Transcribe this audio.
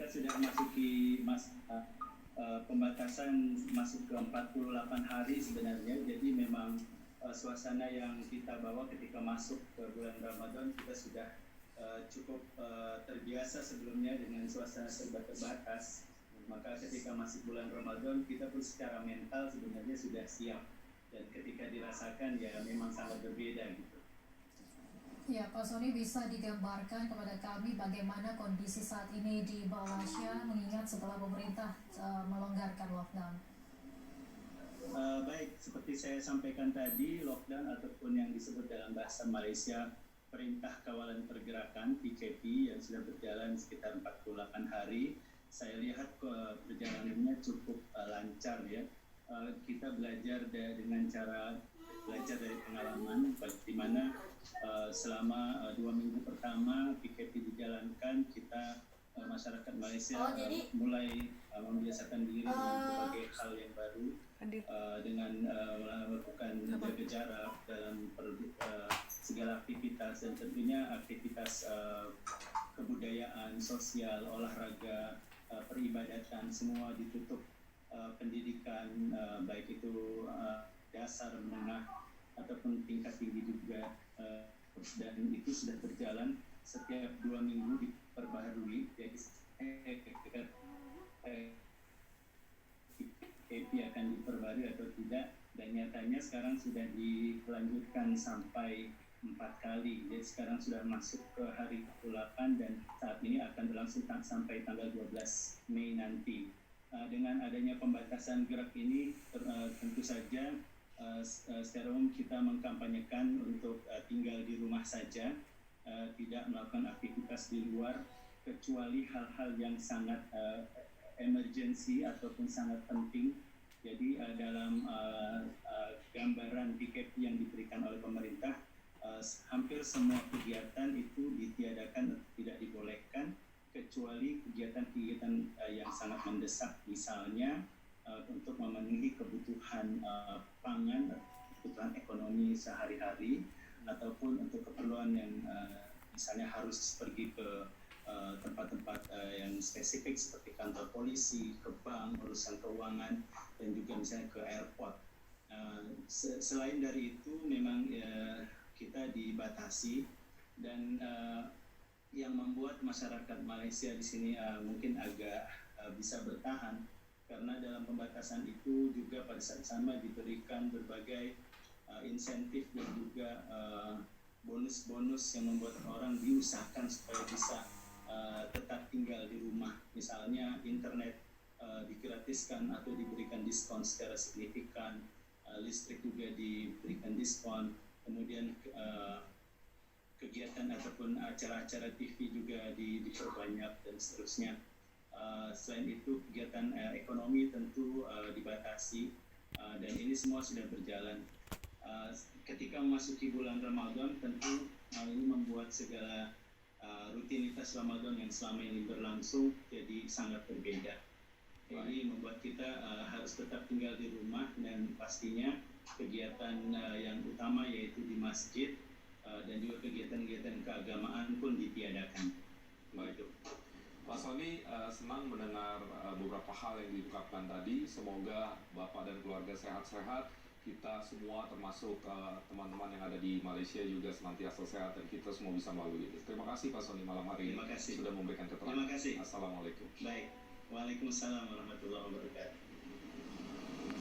kita sudah memasuki pembatasan masuk ke 48 hari sebenarnya. Jadi memang suasana yang kita bawa ketika masuk ke bulan Ramadan, kita sudah cukup terbiasa sebelumnya dengan suasana serba terbatas. Maka ketika masuk bulan Ramadan, kita pun secara mental sebenarnya sudah siap. Dan ketika dirasakan ya memang sangat berbeda gitu. Ya, Pak Sony, bisa digambarkan kepada kami bagaimana kondisi saat ini di Malaysia mengingat setelah pemerintah melonggarkan lockdown? Baik, seperti saya sampaikan tadi, lockdown ataupun yang disebut dalam bahasa Malaysia Perintah Kawalan Pergerakan (PKP) yang sudah berjalan sekitar 48 hari, saya lihat perjalanannya cukup lancar ya. Kita belajar dengan cara belajar dari pengalaman, di mana selama 2 minggu pertama PKP dijalankan, kita masyarakat Malaysia mulai membiasakan diri dengan berbagai hal yang baru, dengan melakukan jaga jarak dalam segala aktivitas, dan tentunya aktivitas kebudayaan, sosial, olahraga, peribadatan semua ditutup. Pendidikan baik itu dasar, menengah ataupun tingkat tinggi juga, dan itu sudah berjalan setiap 2 minggu diperbaharui. Jadi PKP akan diperbarui atau tidak, dan nyatanya sekarang sudah dilanjutkan sampai 4 kali. Jadi sekarang sudah masuk ke hari ke-8 dan saat ini akan berlangsung sampai tanggal 12 Mei nanti. Dengan adanya pembatasan gerak ini, tentu saja secara umum kita mengkampanyekan untuk tinggal di rumah saja, tidak melakukan aktivitas di luar kecuali hal-hal yang sangat emergency ataupun sangat penting. Jadi dalam gambaran PKP yang diberikan oleh pemerintah, hampir semua kegiatan itu ditiadakan atau tidak dibolehkan kecuali kegiatan-kegiatan yang sangat mendesak, misalnya untuk memenuhi kebutuhan pangan, kebutuhan ekonomi sehari-hari, ataupun untuk keperluan yang misalnya harus pergi ke tempat-tempat yang spesifik seperti kantor polisi, ke bank, urusan keuangan, dan juga misalnya ke airport. Selain dari itu memang kita dibatasi, dan yang membuat masyarakat Malaysia di sini mungkin agak bisa bertahan karena dalam pembatasan itu juga pada saat sama diberikan berbagai insentif dan juga bonus-bonus yang membuat orang diusahakan supaya bisa tetap tinggal di rumah. Misalnya internet digratiskan atau diberikan diskon secara signifikan, listrik juga diberikan diskon, kemudian kegiatan ataupun acara-acara TV juga diperbanyak dan seterusnya. Selain itu kegiatan ekonomi tentu dibatasi, dan ini semua sudah berjalan. Ketika memasuki bulan Ramadan, tentu ini membuat segala rutinitas Ramadan yang selama ini berlangsung jadi sangat berbeda. Ini membuat kita harus tetap tinggal di rumah, dan pastinya kegiatan yang utama yaitu di masjid dan juga kegiatan-kegiatan keagamaan pun ditiadakan. Baik, Pak Sony, senang mendengar beberapa hal yang diungkapkan tadi. Semoga Bapak dan keluarga sehat-sehat. Kita semua termasuk teman-teman yang ada di Malaysia juga senantiasa sehat, dan kita semua bisa melalui itu. Terima kasih Pak Sony malam hari ini sudah memberikan keterangan. Terima kasih. Assalamualaikum. Baik, Waalaikumsalam warahmatullahi wabarakatuh.